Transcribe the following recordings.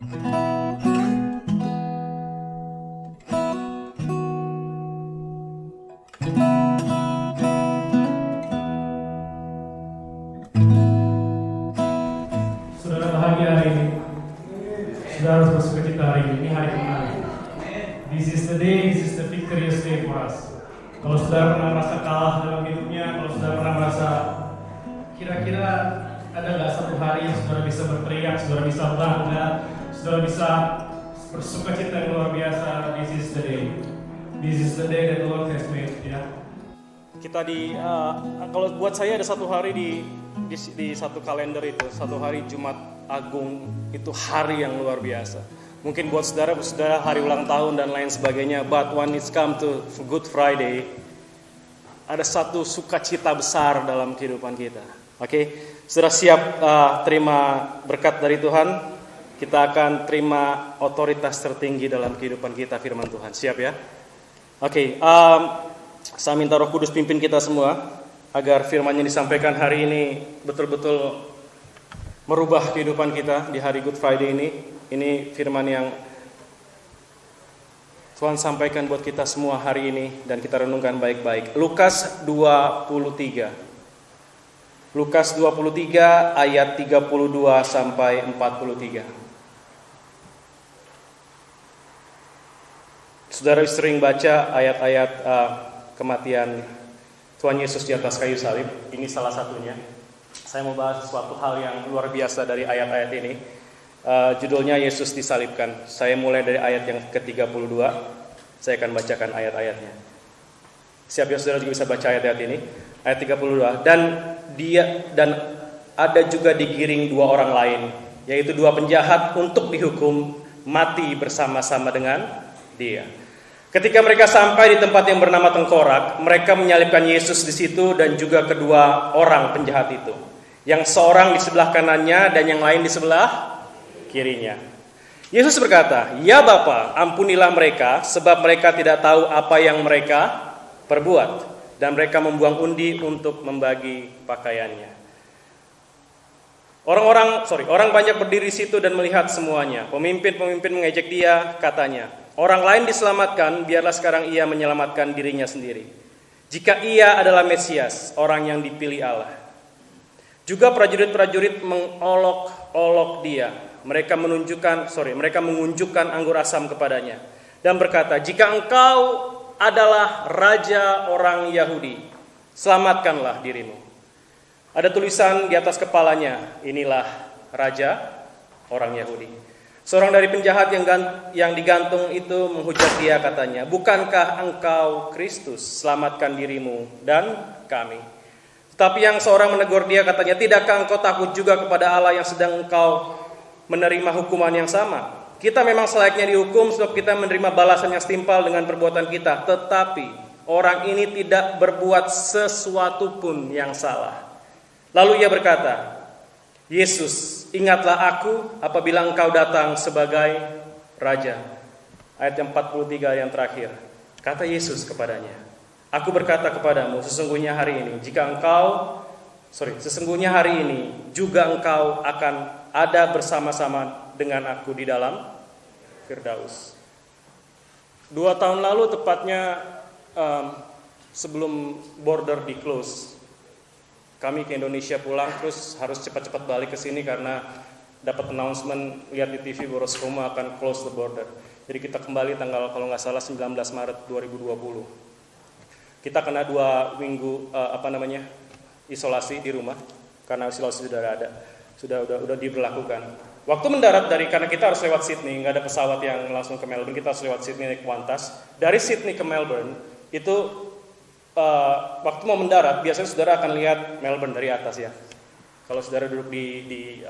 Saudara bahagia hari ini. Saudara harus bersukacita hari ini hari kemenangan. This is the day, this is the victorious day for us. Kalau saudara pernah merasa kalah dalam hidupnya, kalau saudara pernah merasa kira-kira ada nggak satu hari yang saudara bisa berteriak, saudara bisa bangga, saudara bisa bersukacita yang luar biasa. This is the day. This is the day that the Lord has made. Ya. Kita kalau buat saya ada satu hari di satu kalender itu, satu hari Jumat Agung itu hari yang luar biasa. Mungkin buat saudara hari ulang tahun dan lain sebagainya, but when it's come to Good Friday, ada satu sukacita besar dalam kehidupan kita. Oke, sudah siap terima berkat dari Tuhan? Kita akan terima otoritas tertinggi dalam kehidupan kita, firman Tuhan. Siap ya? Oke, saya minta Roh Kudus pimpin kita semua agar firman yang disampaikan hari ini betul-betul merubah kehidupan kita di hari Good Friday ini. Ini firman yang Tuhan sampaikan buat kita semua hari ini dan kita renungkan baik-baik. Lukas 23. Lukas 23 ayat 32 sampai 43. Saudara sering baca ayat-ayat kematian Tuhan Yesus di atas kayu salib. Ini salah satunya. Saya mau bahas sesuatu hal yang luar biasa dari ayat-ayat ini. Judulnya Yesus disalibkan. Saya mulai dari ayat yang ke-32. Saya akan bacakan ayat-ayatnya. Siap ya saudara juga bisa baca ayat-ayat ini. Ayat 32. Dan ada juga digiring dua orang lain, yaitu dua penjahat untuk dihukum mati bersama-sama dengan dia. Ketika mereka sampai di tempat yang bernama Tengkorak, mereka menyalibkan Yesus di situ dan juga kedua orang penjahat itu. Yang seorang di sebelah kanannya dan yang lain di sebelah kirinya. Yesus berkata, "Ya Bapa, ampunilah mereka, sebab mereka tidak tahu apa yang mereka perbuat." Dan mereka membuang undi untuk membagi pakaiannya. Orang banyak berdiri di situ dan melihat semuanya. Pemimpin-pemimpin mengejek dia, katanya, "Orang lain diselamatkan, biarlah sekarang ia menyelamatkan dirinya sendiri. Jika ia adalah Mesias, orang yang dipilih Allah." Juga prajurit-prajurit mengolok-olok dia. Mereka mengunjukkan anggur asam kepadanya dan berkata, "Jika engkau adalah raja orang Yahudi, selamatkanlah dirimu." Ada tulisan di atas kepalanya, "Inilah raja orang Yahudi." Seorang dari penjahat yang digantung itu menghujat dia, katanya, "Bukankah engkau Kristus? Selamatkan dirimu dan kami." Tetapi yang seorang menegur dia, katanya, "Tidakkah engkau takut juga kepada Allah yang sedang engkau menerima hukuman yang sama? Kita memang selayaknya dihukum sebab kita menerima balasan yang setimpal dengan perbuatan kita. Tetapi orang ini tidak berbuat sesuatu pun yang salah." Lalu ia berkata, "Yesus, ingatlah aku apabila engkau datang sebagai raja." Ayat yang 43 yang terakhir. Kata Yesus kepadanya, "Aku berkata kepadamu, sesungguhnya hari ini juga engkau akan ada bersama-sama dengan aku di dalam Firdaus." 2 tahun lalu tepatnya sebelum border di close, kami ke Indonesia pulang terus harus cepat-cepat balik ke sini karena dapat announcement lihat di TV Boros Roma akan close the border. Jadi kita kembali tanggal kalau nggak salah 19 Maret 2020. Kita kena 2 minggu isolasi di rumah karena isolasi sudah diberlakukan. Waktu mendarat karena kita harus lewat Sydney, nggak ada pesawat yang langsung ke Melbourne, kita harus lewat Sydney naik Qantas. Dari Sydney ke Melbourne itu waktu mau mendarat biasanya saudara akan lihat Melbourne dari atas ya. Kalau saudara duduk di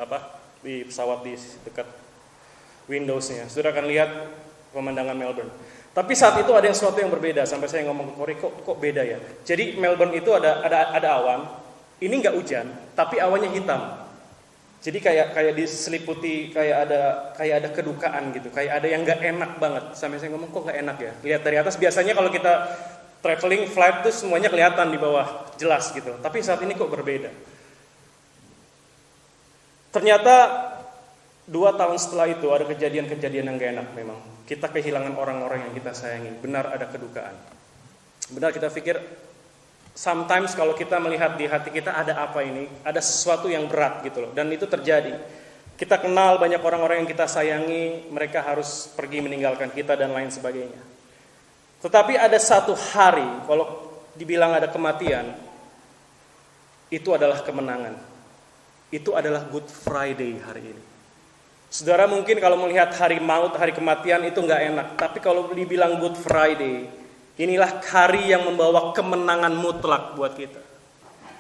pesawat di dekat windowsnya, saudara akan lihat pemandangan Melbourne. Tapi saat itu ada sesuatu yang berbeda sampai saya ngomong ke Kori, kok beda ya. Jadi Melbourne itu ada awan, ini nggak hujan, tapi awannya hitam. Jadi kayak diseliputi kayak ada kedukaan gitu, kayak ada yang nggak enak banget. Sampai saya ngomong kok nggak enak ya. Lihat dari atas biasanya kalau kita traveling flight tuh semuanya kelihatan di bawah jelas gitu. Tapi saat ini kok berbeda. Ternyata 2 tahun setelah itu ada kejadian-kejadian yang gak enak memang. Kita kehilangan orang-orang yang kita sayangi. Benar ada kedukaan. Benar kita pikir, sometimes kalau kita melihat di hati kita ada apa ini, ada sesuatu yang berat gitu loh. Dan itu terjadi. Kita kenal banyak orang-orang yang kita sayangi, mereka harus pergi meninggalkan kita dan lain sebagainya. Tetapi ada satu hari, kalau dibilang ada kematian, itu adalah kemenangan. Itu adalah Good Friday hari ini. Saudara mungkin kalau melihat hari maut, hari kematian itu nggak enak. Tapi kalau dibilang Good Friday, inilah hari yang membawa kemenangan mutlak buat kita.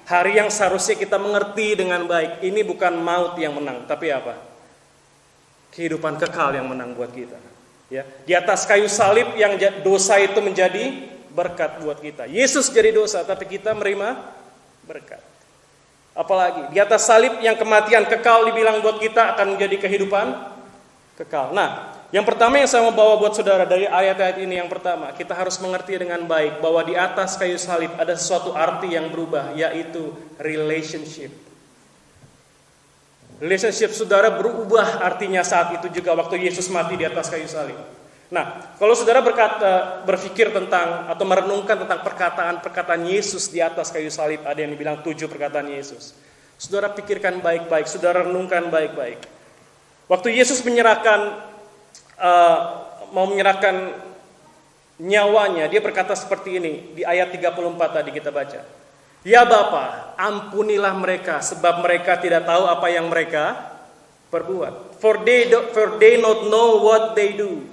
Hari yang seharusnya kita mengerti dengan baik. Ini bukan maut yang menang, tapi apa? Kehidupan kekal yang menang buat kita. Ya, di atas kayu salib yang dosa itu menjadi berkat buat kita. Yesus jadi dosa, tapi kita menerima berkat. Apalagi di atas salib yang kematian kekal dibilang buat kita akan menjadi kehidupan kekal. Nah, yang pertama yang saya mau bawa buat saudara dari ayat-ayat ini, yang pertama, kita harus mengerti dengan baik bahwa di atas kayu salib ada sesuatu arti yang berubah, yaitu relationship. Relationship saudara berubah artinya saat itu juga waktu Yesus mati di atas kayu salib. Nah, kalau saudara berpikir tentang atau merenungkan tentang perkataan Yesus di atas kayu salib, ada yang dibilang 7 perkataan Yesus. Saudara pikirkan baik-baik, saudara renungkan baik-baik. Waktu Yesus mau menyerahkan nyawanya, dia berkata seperti ini di ayat 34 tadi kita baca. Ya Bapa, ampunilah mereka sebab mereka tidak tahu apa yang mereka perbuat. For they not know what they do.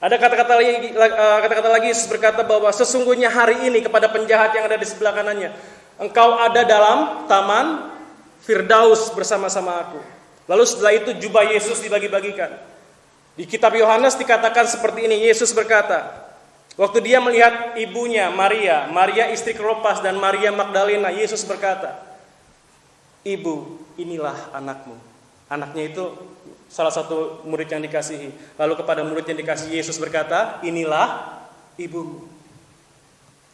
Ada kata-kata lagi Yesus berkata bahwa sesungguhnya hari ini kepada penjahat yang ada di sebelah kanannya, engkau ada dalam taman Firdaus bersama-sama aku. Lalu setelah itu jubah Yesus dibagi-bagikan. Di kitab Yohanes dikatakan seperti ini, Yesus berkata, waktu dia melihat ibunya Maria istri Klopas dan Maria Magdalena, Yesus berkata, Ibu, inilah anakmu. Anaknya itu salah satu murid yang dikasihi. Lalu kepada murid yang dikasihi Yesus berkata, inilah ibumu.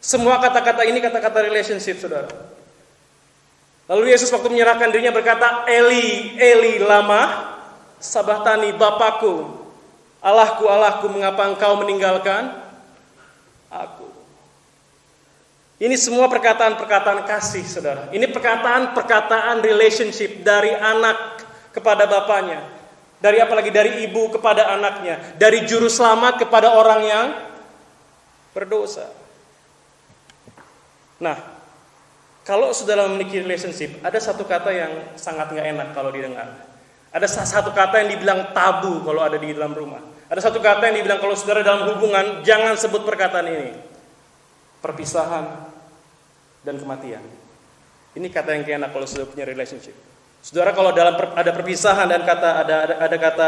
Semua kata-kata ini kata-kata relationship, saudara. Lalu Yesus waktu menyerahkan dirinya berkata, Eli, Eli, lama sabachthani, Bapakku, Allahku, Allahku, mengapa engkau meninggalkan aku? Ini semua perkataan-perkataan kasih, saudara. Ini perkataan-perkataan relationship dari anak kepada bapaknya. Dari ibu kepada anaknya. Dari juru selamat kepada orang yang berdosa. Nah, kalau saudara memiliki relationship, ada satu kata yang sangat gak enak kalau didengar. Ada satu kata yang dibilang tabu kalau ada di dalam rumah. Ada satu kata yang dibilang kalau saudara dalam hubungan, jangan sebut perkataan ini. Perpisahan dan kematian. Ini kata yang gak enak kalau saudara punya relationship. Saudara, kalau dalam ada perpisahan dan ada kata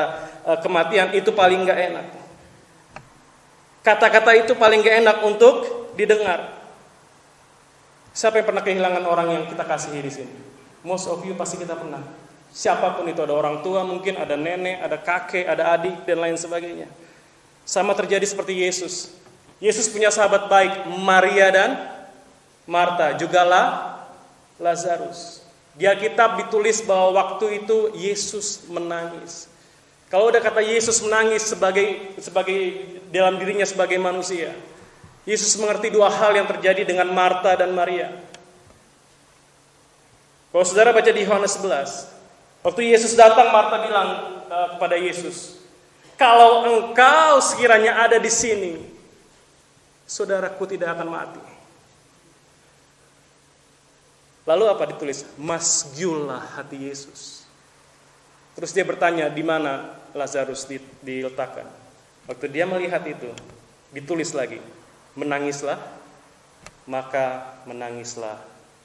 kematian, itu paling gak enak. Kata-kata itu paling gak enak untuk didengar. Siapa yang pernah kehilangan orang yang kita kasihi di sini? Most of you pasti kita pernah. Siapapun itu, ada orang tua mungkin, ada nenek, ada kakek, ada adik, dan lain sebagainya. Sama terjadi seperti Yesus. Yesus punya sahabat baik, Maria dan Marta, jugalah Lazarus. Di Alkitab ditulis bahwa waktu itu Yesus menangis. Kalau ada kata Yesus menangis sebagai dalam dirinya sebagai manusia, Yesus mengerti 2 hal yang terjadi dengan Marta dan Maria. Kalau saudara baca di Yohanes 11, waktu Yesus datang, Marta bilang kepada Yesus, kalau engkau sekiranya ada di sini, saudaraku tidak akan mati. Lalu apa ditulis? Masgyullah hati Yesus. Terus dia bertanya, di mana Lazarus diletakkan? Waktu dia melihat itu, ditulis lagi, menangislah, maka menangislah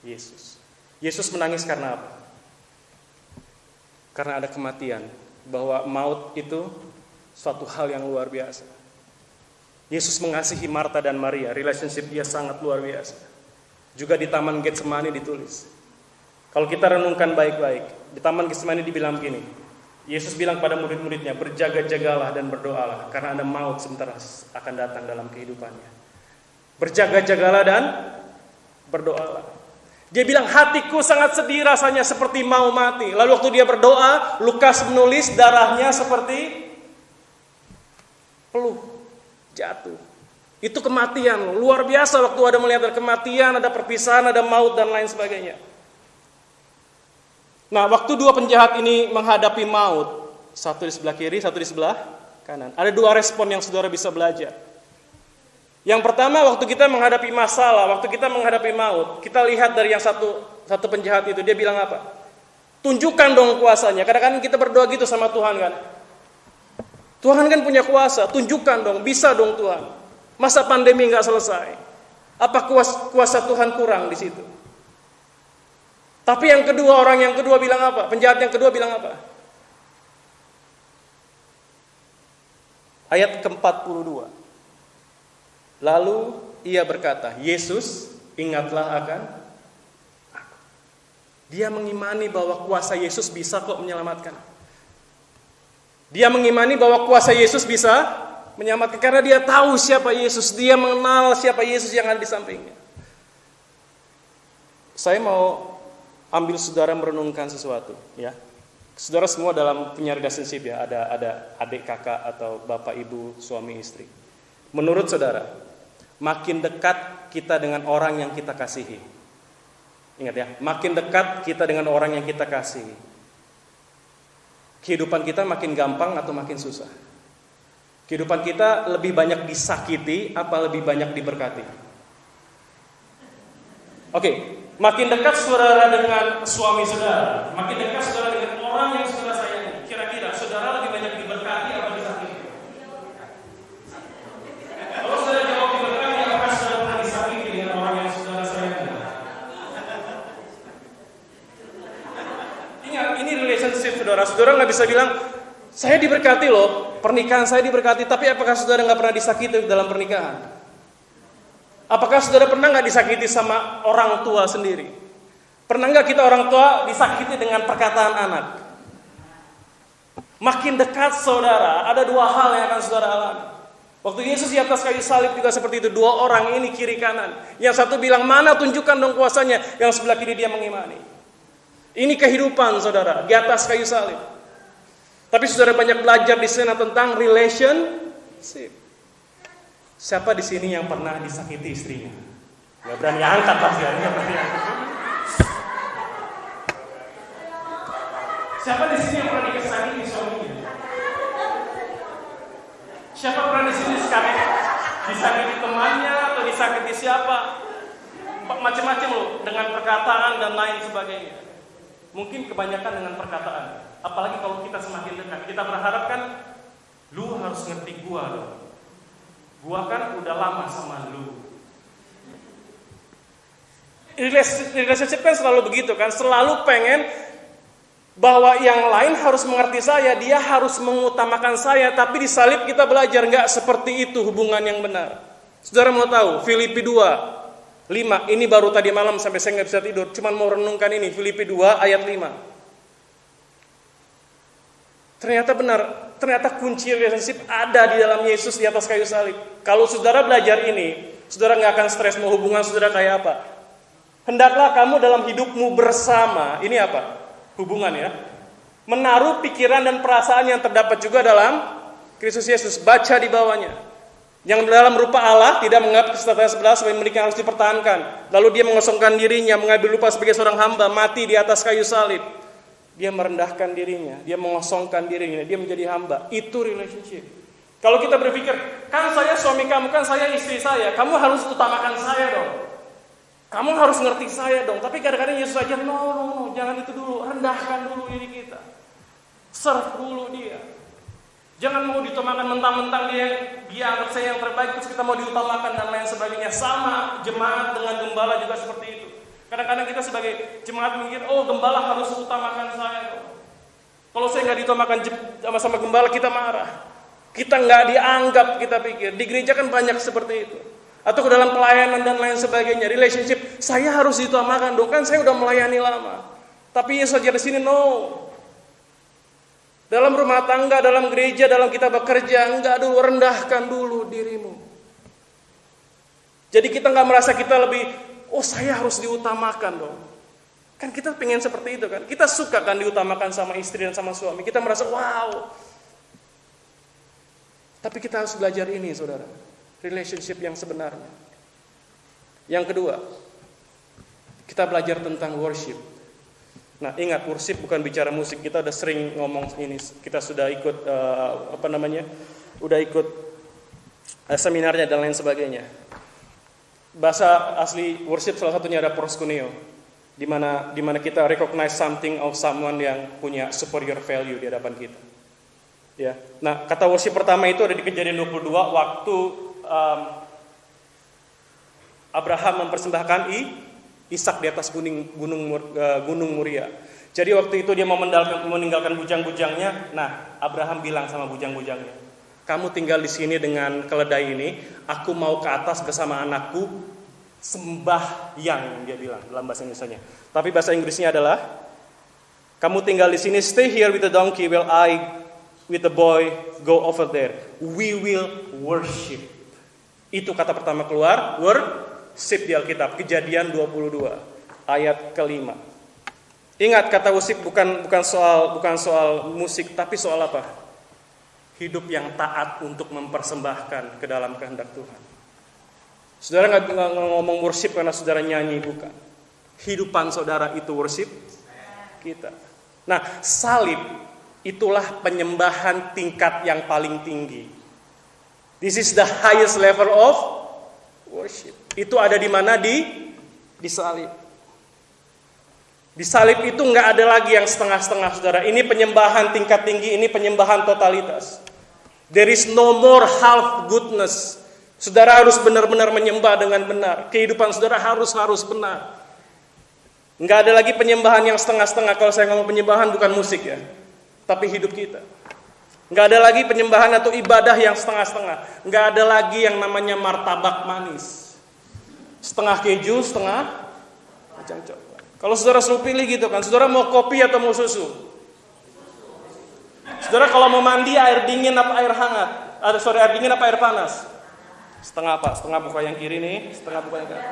Yesus. Yesus menangis karena apa? Karena ada kematian, bahwa maut itu suatu hal yang luar biasa. Yesus mengasihi Marta dan Maria, relationship dia sangat luar biasa. Juga di Taman Getsemani ditulis. Kalau kita renungkan baik-baik, di Taman Getsemani dibilang begini, Yesus bilang pada murid-muridnya, berjaga-jagalah dan berdoalah, karena ada maut sebentar akan datang dalam kehidupannya. Berjaga-jagalah dan berdoalah. Dia bilang, hatiku sangat sedih rasanya seperti mau mati. Lalu waktu dia berdoa, Lukas menulis darahnya seperti peluh jatuh. Itu kematian, luar biasa waktu ada melihat kematian, ada perpisahan, ada maut dan lain sebagainya. Nah, waktu dua penjahat ini menghadapi maut, satu di sebelah kiri, satu di sebelah kanan. Ada dua respon yang saudara bisa belajar. Yang pertama, waktu kita menghadapi masalah, waktu kita menghadapi maut, kita lihat dari yang satu penjahat itu, dia bilang apa? Tunjukkan dong kuasanya. Kadang-kadang kita berdoa gitu sama Tuhan kan. Tuhan kan punya kuasa, tunjukkan dong, bisa dong Tuhan. Masa pandemi nggak selesai? Apa kuasa Tuhan kurang di situ? Tapi orang yang kedua bilang apa? Penjahat yang kedua bilang apa? Ayat ke-42. Lalu ia berkata, Yesus, ingatlah akan aku. Dia mengimani bahwa kuasa Yesus bisa kok menyelamatkan. Dia mengimani bahwa kuasa Yesus bisa menyelamatkan karena dia tahu siapa Yesus, dia mengenal siapa Yesus yang ada di sampingnya. Saya mau ambil saudara merenungkan sesuatu, ya. Saudara semua dalam punya relationship ya, ada adik kakak atau bapak ibu, suami istri. Menurut saudara, makin dekat kita dengan orang yang kita kasihi. Ingat ya, makin dekat kita dengan orang yang kita kasihi. Kehidupan kita makin gampang atau makin susah? Kehidupan kita lebih banyak disakiti apa lebih banyak diberkati? Oke, makin dekat saudara dengan suami saudara, makin dekat saudara dengan orang yang saudara sayangi. Kira-kira saudara lebih banyak diberkati atau disakiti? Kalau saudara jawab diberkati, apakah saudara pernah disakiti dengan orang yang saudara sayangi? Ingat, ini relationship saudara. Saudara nggak bisa bilang, saya diberkati loh, pernikahan saya diberkati, tapi apakah saudara nggak pernah disakiti dalam pernikahan? Apakah saudara pernah nggak disakiti sama orang tua sendiri? Pernah nggak kita orang tua disakiti dengan perkataan anak? Makin dekat saudara, ada dua hal yang akan saudara alami. Waktu Yesus di atas kayu salib juga seperti itu. Dua orang ini kiri kanan. Yang satu bilang, mana tunjukkan dong kuasanya. Yang sebelah kiri dia mengimani. Ini kehidupan saudara, di atas kayu salib. Tapi saudara banyak belajar di sana tentang relationship. Siapa di sini yang pernah disakiti istrinya? Gak berani angkat pasti ya. Siapa di sini yang pernah disakiti suaminya? Siapa pernah di sini disakiti temannya atau disakiti siapa? Macam-macam loh, dengan perkataan dan lain sebagainya. Mungkin kebanyakan dengan perkataan. Apalagi kalau kita semakin dekat, kita berharap kan, lu harus ngerti gua dong. Gua kan udah lama sama lu. Relationship kan selalu begitu kan, selalu pengen bahwa yang lain harus mengerti saya, dia harus mengutamakan saya. Tapi di salib kita belajar nggak seperti itu hubungan yang benar. Saudara mau tahu, Filipi 2:5, ini baru tadi malam sampai saya nggak bisa tidur, cuman mau renungkan ini, Filipi 2 ayat 5. Ternyata benar, ternyata kunci relationship ada di dalam Yesus di atas kayu salib. Kalau saudara belajar ini, saudara nggak akan stres mau hubungan saudara kayak apa. Hendaklah kamu dalam hidupmu bersama, ini apa? Hubungan ya. Menaruh pikiran dan perasaan yang terdapat juga dalam Kristus Yesus. Baca di bawahnya. Yang dalam rupa Allah tidak menganggap kesetaraan sebelah sebagai milik yang harus dipertahankan. Lalu dia mengosongkan dirinya, mengambil rupa sebagai seorang hamba, mati di atas kayu salib. Dia merendahkan dirinya, dia mengosongkan dirinya, dia menjadi hamba. Itu relationship. Kalau kita berpikir, kan saya suami kamu, kan saya istri saya, kamu harus utamakan saya dong. Kamu harus ngerti saya dong. Tapi kadang-kadang Yesus aja, no, jangan itu dulu. Rendahkan dulu diri kita. Serve dulu dia. Jangan mau diutamakan mentang-mentang dia anggap saya yang terbaik, terus kita mau diutamakan dan lain sebagainya. Sama jemaat dengan gembala juga seperti itu. Kadang-kadang kita sebagai jemaat mikir, oh gembala harus utamakan saya. Kalau saya nggak diutamakan sama gembala, kita marah. Kita nggak dianggap, kita pikir. Di gereja kan banyak seperti itu. Atau ke dalam pelayanan dan lain sebagainya. Relationship, saya harus diutamakan dong, kan saya udah melayani lama. Tapi Yesus ajar di sini, no. Dalam rumah tangga, dalam gereja, dalam kita bekerja, enggak dulu, rendahkan dulu dirimu. Jadi kita nggak merasa kita lebih oh saya harus diutamakan dong. Kan kita pengen seperti itu kan. Kita suka kan diutamakan sama istri dan sama suami. Kita merasa wow. Tapi kita harus belajar ini saudara. Relationship yang sebenarnya. Yang kedua, kita belajar tentang worship. Nah ingat, worship bukan bicara musik. Kita udah sering ngomong ini. Kita sudah ikut udah ikut seminarnya dan lain sebagainya. Bahasa asli worship salah satunya ada proskuneo, di mana kita recognize something of someone yang punya superior value di hadapan kita. Ya. Nah, kata worship pertama itu ada di Kejadian 22 waktu Abraham mempersembahkan Ishak di atas gunung Moria. Jadi waktu itu dia mau meninggalkan bujang-bujangnya. Nah, Abraham bilang sama bujang-bujangnya, kamu tinggal di sini dengan keledai ini, aku mau ke atas bersama anakku sembahyang, dia bilang dalam bahasa Indonesianya. Tapi bahasa Inggrisnya adalah, kamu tinggal di sini, stay here with the donkey while I with the boy go over there. We will worship. Itu kata pertama keluar, worship di Alkitab, Kejadian 22 ayat ke-5. Ingat, kata worship bukan soal musik, tapi soal apa? Hidup yang taat untuk mempersembahkan ke dalam kehendak Tuhan. Saudara nggak ngomong worship karena saudara nyanyi, bukan. Hidupan saudara itu worship kita. Nah, salib itulah penyembahan tingkat yang paling tinggi. This is the highest level of worship. Itu ada di mana? Di salib. Di salib itu nggak ada lagi yang setengah-setengah, saudara. Ini penyembahan tingkat tinggi, ini penyembahan totalitas. There is no more half goodness. Saudara harus benar-benar menyembah dengan benar. Kehidupan saudara harus benar. Nggak ada lagi penyembahan yang setengah-setengah. Kalau saya ngomong penyembahan bukan musik ya, tapi hidup kita. Nggak ada lagi penyembahan atau ibadah yang setengah-setengah. Nggak ada lagi yang namanya martabak manis. Setengah keju, setengah kacang coklat. Kalau saudara suruh pilih gitu kan, saudara mau kopi atau mau susu? Saudara kalau mau mandi air dingin apa air hangat? Air dingin apa air panas? Setengah apa? Setengah buka yang kiri nih, setengah buka yang kanan.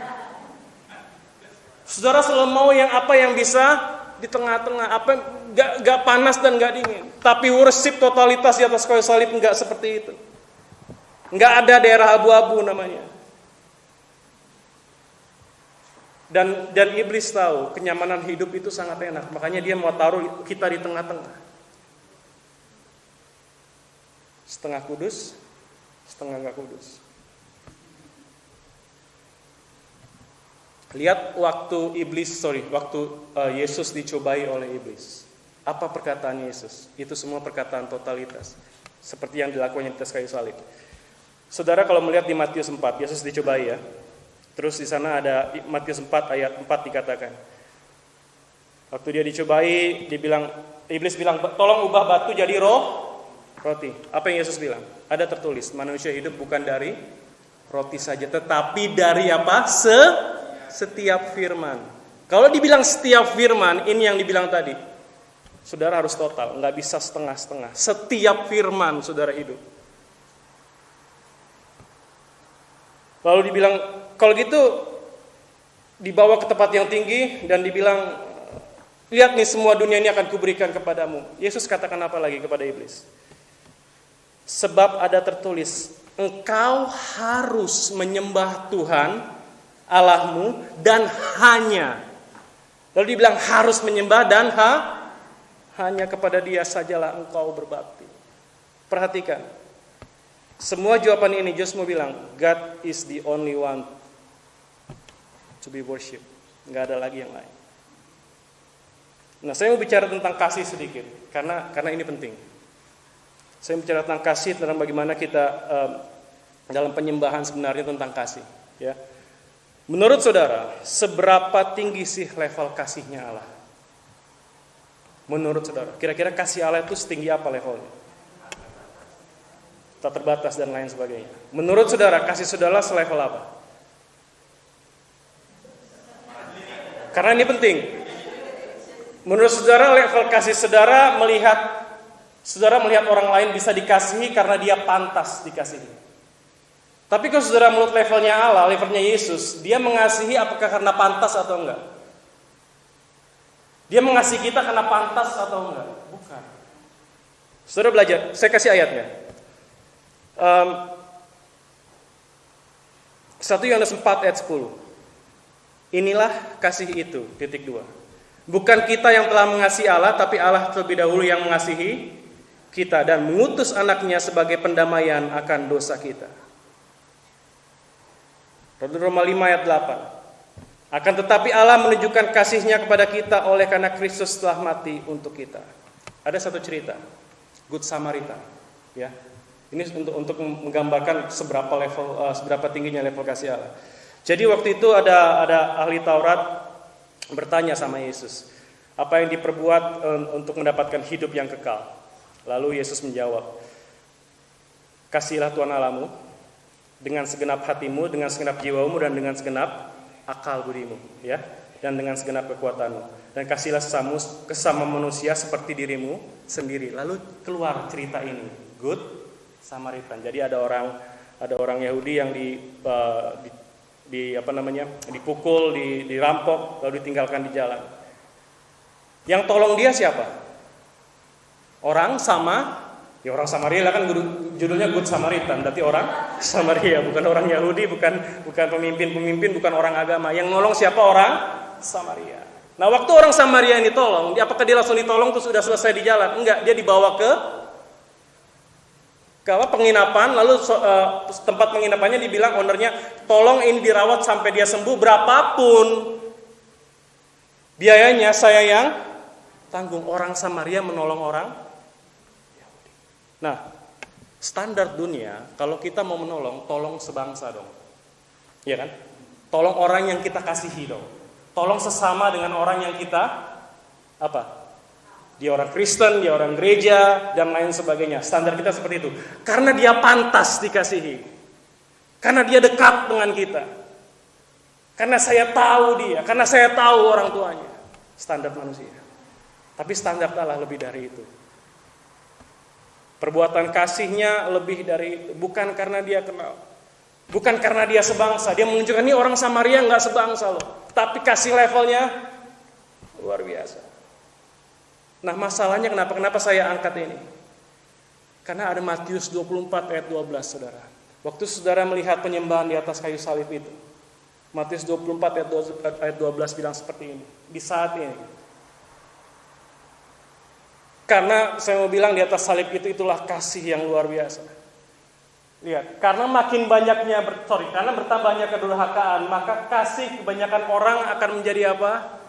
Saudara selalu mau yang apa yang bisa di tengah-tengah, apa gak panas dan gak dingin. Tapi worship totalitas di atas kayu salib gak seperti itu. Gak ada daerah abu-abu namanya. Dan iblis tahu kenyamanan hidup itu sangat enak, makanya dia mau taruh kita di tengah-tengah. Setengah kudus, setengah gak kudus. Lihat waktu Yesus dicobai oleh iblis. Apa perkataan Yesus? Itu semua perkataan totalitas. Seperti yang dilakukan di atas kayu salib. Saudara kalau melihat di Matius 4, Yesus dicobai ya. Terus di sana ada Matius 4 ayat 4 dikatakan. Waktu dia dicobai, iblis bilang, tolong ubah batu jadi roti. Apa yang Yesus bilang? Ada tertulis, manusia hidup bukan dari roti saja, tetapi dari apa? Setiap firman. Kalau dibilang setiap firman, ini yang dibilang tadi. Saudara harus total, nggak bisa setengah-setengah. Setiap firman saudara hidup. Lalu dibilang, kalau gitu dibawa ke tempat yang tinggi dan dibilang, lihat nih semua dunia ini akan kuberikan kepadamu. Yesus katakan apa lagi kepada iblis? Sebab ada tertulis, engkau harus menyembah Tuhan Allahmu dan hanya. Lalu dibilang harus menyembah dan hanya kepada Dia sajalah engkau berbakti. Perhatikan. Semua jawaban ini Yesus mau bilang, God is the only one to be worshipped. Enggak ada lagi yang lain. Nah, saya mau bicara tentang kasih sedikit karena ini penting. Saya bicara tentang kasih, tentang bagaimana kita dalam penyembahan sebenarnya tentang kasih, ya. Menurut saudara, seberapa tinggi sih level kasihnya Allah? Menurut saudara, kira-kira kasih Allah itu setinggi apa levelnya? Tak terbatas dan lain sebagainya. Menurut saudara, kasih saudara selevel apa? Karena ini penting. Menurut saudara, level kasih saudara melihat orang lain bisa dikasihi karena dia pantas dikasihi. Tapi kalau saudara menurut levelnya Allah, levelnya Yesus, dia mengasihi apakah karena pantas atau enggak? Dia mengasihi kita karena pantas atau enggak? Bukan. Saudara belajar, saya kasih ayatnya. 1 Yohanes 4 ayat 10. Inilah kasih itu, titik 2. Bukan kita yang telah mengasihi Allah, tapi Allah terlebih dahulu yang mengasihi kita dan mengutus anaknya sebagai pendamaian akan dosa kita. Roma 5 ayat 8. Akan tetapi Allah menunjukkan kasih-Nya kepada kita oleh karena Kristus telah mati untuk kita. Ada satu cerita, Good Samaritan, ya. Ini untuk menggambarkan seberapa tingginya level kasih Allah. Jadi waktu itu ada ahli Taurat bertanya sama Yesus, apa yang diperbuat untuk mendapatkan hidup yang kekal? Lalu Yesus menjawab, kasihilah Tuhan Allahmu dengan segenap hatimu, dengan segenap jiwamu, dan dengan segenap akal budimu, ya, dan dengan segenap kekuatanmu. Dan kasihlah sesama manusia seperti dirimu sendiri. Lalu keluar cerita ini, Good Samaritan. Jadi ada orang Yahudi yang dipukul, dirampok, lalu ditinggalkan di jalan. Yang tolong dia siapa? Orang Samaria kan judulnya Good Samaritan, berarti orang Samaria, bukan orang Yahudi, bukan pemimpin, bukan orang agama. Yang nolong siapa? Orang Samaria. Nah, waktu orang Samaria ini tolong, apakah dia langsung ditolong terus sudah selesai di jalan? Enggak, dia dibawa ke penginapan, lalu tempat penginapannya dibilang ownernya, tolong ini dirawat sampai dia sembuh, berapapun biayanya saya yang tanggung. Orang Samaria menolong orang. Nah, standar dunia, kalau kita mau menolong, tolong sebangsa dong. Iya kan? Tolong orang yang kita kasihi dong. Tolong sesama dengan orang yang kita dia orang Kristen, dia orang gereja, dan lain sebagainya. Standar kita seperti itu. Karena dia pantas dikasihi. Karena dia dekat dengan kita. Karena saya tahu dia, karena saya tahu orang tuanya. Standar manusia. Tapi standar Allah lebih dari itu. Perbuatan kasihnya lebih dari itu. Bukan karena dia kenal, bukan karena dia sebangsa. Dia menunjukkan ini orang Samaria nggak sebangsa loh, tapi kasih levelnya luar biasa. Nah, masalahnya kenapa saya angkat ini? Karena ada Matius 24 ayat 12, saudara. Waktu saudara melihat penyembahan di atas kayu salib itu, Matius 24 ayat 12 bilang seperti ini. Di saat ini, karena saya mau bilang di atas salib itu, itulah kasih yang luar biasa. Lihat, karena karena bertambahnya kedurhakaan, maka kasih kebanyakan orang akan menjadi apa?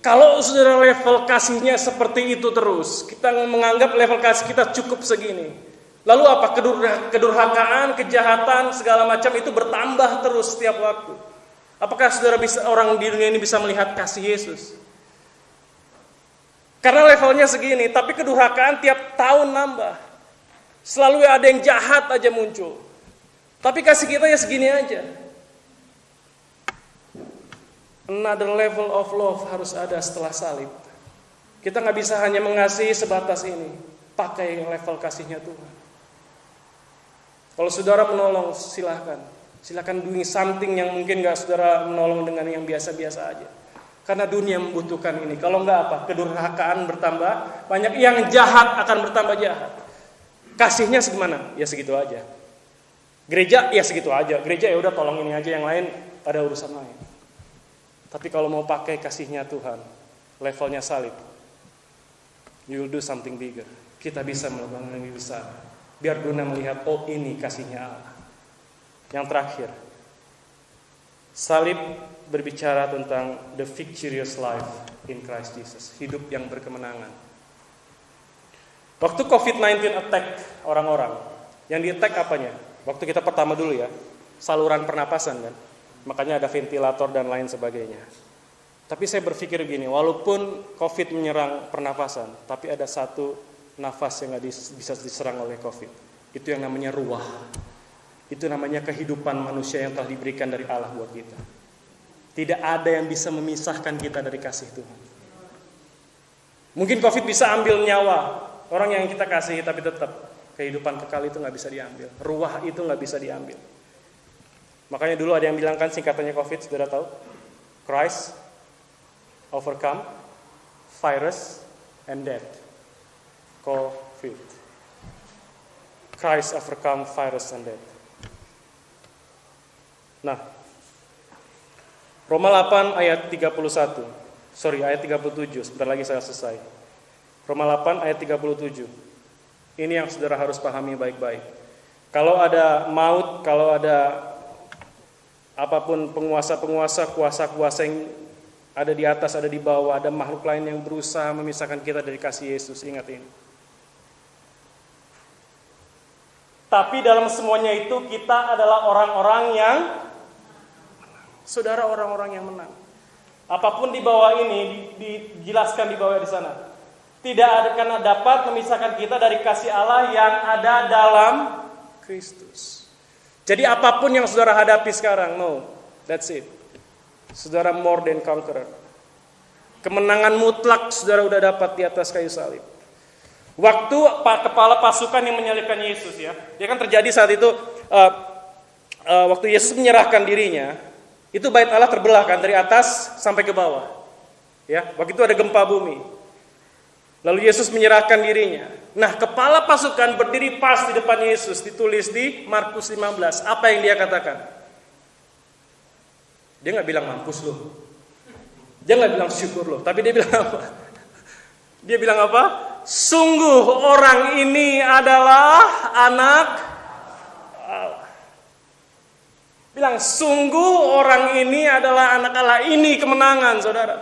Kalau saudara level kasihnya seperti itu terus, kita menganggap level kasih kita cukup segini. Lalu apa? Kedurhakaan, kejahatan, segala macam itu bertambah terus setiap waktu. Apakah orang di dunia ini bisa melihat kasih Yesus? Karena levelnya segini, tapi kedurhakaan tiap tahun nambah. Selalu ada yang jahat aja muncul. Tapi kasih kita ya segini aja. Another level of love harus ada setelah salib. Kita nggak bisa hanya mengasihi sebatas ini. Pakai level kasihnya Tuhan. Kalau saudara menolong, silakan doing something yang mungkin nggak saudara menolong dengan yang biasa-biasa aja. Karena dunia membutuhkan ini. Kalau enggak apa? Kedurhakaan bertambah banyak, yang jahat akan bertambah jahat. Kasihnya segimana? Ya segitu aja. Gereja ya segitu aja. Gereja ya udah tolong ini aja, yang lain ada urusan lain. Tapi kalau mau pakai kasihnya Tuhan, levelnya salib, you will do something bigger. Kita bisa melakukan yang lebih besar. Biar dunia melihat, oh ini kasihnya Allah. Yang terakhir, salib berbicara tentang the victorious life in Christ Jesus, hidup yang berkemenangan. Waktu COVID-19 attack orang-orang, yang di-attack apanya? Waktu kita pertama dulu ya, saluran pernapasan kan, makanya ada ventilator dan lain sebagainya. Tapi saya berpikir gini, walaupun COVID menyerang pernapasan, tapi ada satu nafas yang nggak bisa diserang oleh COVID. Itu yang namanya ruah. Itu namanya kehidupan manusia yang telah diberikan dari Allah buat kita. Tidak ada yang bisa memisahkan kita dari kasih Tuhan. Mungkin COVID bisa ambil nyawa orang yang kita kasihi, tapi tetap kehidupan kekal itu nggak bisa diambil. Ruah itu nggak bisa diambil. Makanya dulu ada yang bilang kan singkatannya COVID, saudara tahu? Christ overcome virus and death. COVID. Christ overcome virus and death. Nah, Roma 8 ayat 31. Ayat 37. Sebentar lagi saya selesai. Roma 8 ayat 37. Ini yang saudara harus pahami baik-baik. Kalau ada maut, kalau ada apapun penguasa-penguasa, kuasa-kuasa yang ada di atas, ada di bawah, ada makhluk lain yang berusaha memisahkan kita dari kasih Yesus, ingat ini. Tapi dalam semuanya itu kita adalah orang-orang yang saudara, orang-orang yang menang. Apapun di bawah ini dijelaskan di bawah di sana. Tidak akan dapat memisahkan kita dari kasih Allah yang ada dalam Kristus. Jadi apapun yang saudara hadapi sekarang, no, that's it. Saudara more than conqueror. Kemenangan mutlak saudara udah dapat di atas kayu salib. Waktu kepala pasukan yang menyalibkan Yesus ya, dia kan terjadi saat itu waktu Yesus menyerahkan dirinya, itu bait Allah terbelah kan dari atas sampai ke bawah. Ya, waktu itu ada gempa bumi. Lalu Yesus menyerahkan dirinya. Nah, kepala pasukan berdiri pas di depan Yesus, ditulis di Markus 15. Apa yang dia katakan? Dia nggak bilang mampus loh. Dia nggak bilang syukur loh. Tapi dia bilang apa? Dia bilang apa? Sungguh orang ini adalah anak Allah. Bilang sungguh orang ini adalah anak Allah. Ini kemenangan, saudara.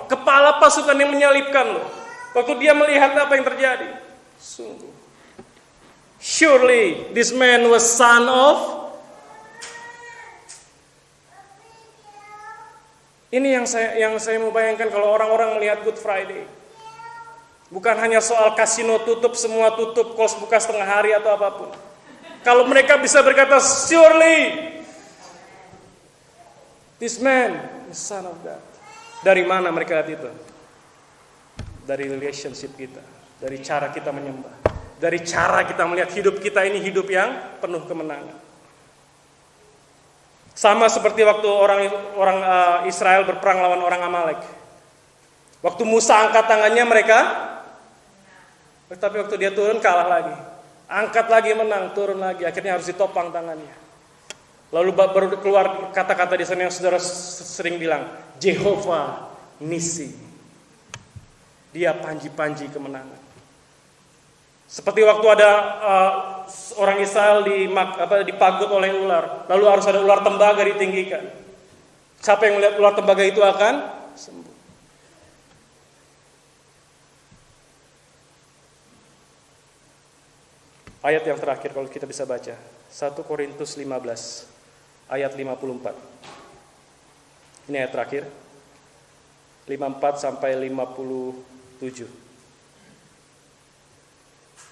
Kepala pasukan yang menyalibkan loh. Waktu dia melihat apa yang terjadi, sungguh. Surely this man was son of. Ini yang saya mau bayangkan kalau orang-orang melihat Good Friday. Bukan hanya soal kasino tutup, semua tutup, kos buka setengah hari atau apapun. Kalau mereka bisa berkata, surely this man is son of God. Dari mana mereka lihat itu? Dari relationship kita, dari cara kita menyembah, dari cara kita melihat hidup kita ini hidup yang penuh kemenangan. Sama seperti waktu orang Israel berperang lawan orang Amalek. Waktu Musa angkat tangannya mereka, tapi waktu dia turun kalah lagi. Angkat lagi menang, turun lagi, akhirnya harus ditopang tangannya. Lalu baru keluar kata-kata di sana yang saudara sering bilang, Jehovah Nisi. Dia panji-panji kemenangan. Seperti waktu ada orang Israel dipagut oleh ular, lalu harus ada ular tembaga ditinggikan. Siapa yang melihat ular tembaga itu akan sembuh. Ayat yang terakhir kalau kita bisa baca, 1 Korintus 15 ayat 54. Ini ayat terakhir. 54 sampai 57.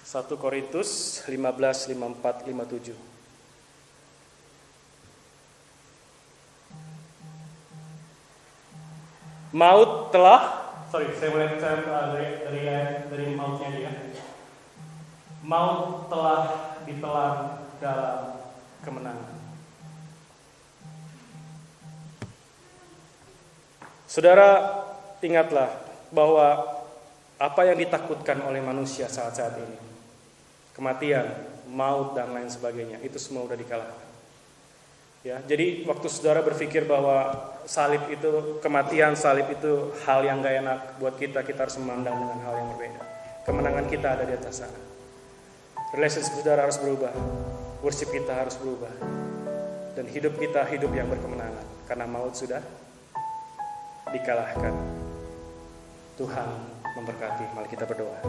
1 Korintus 15, 54, 57. Maut telah, saya mulai dari mautnya dia. Maut telah ditelan dalam kemenangan. Saudara, ingatlah bahwa apa yang ditakutkan oleh manusia saat-saat ini, kematian, maut dan lain sebagainya, itu semua sudah dikalahkan. Ya, jadi waktu saudara berpikir bahwa salib itu kematian, salib itu hal yang gak enak buat kita harus memandang dengan hal yang berbeda. Kemenangan kita ada di atas sana. Relationship saudara harus berubah, worship kita harus berubah, dan hidup kita hidup yang berkemenangan karena maut sudah dikalahkan. Tuhan memberkati. Mari kita berdoa.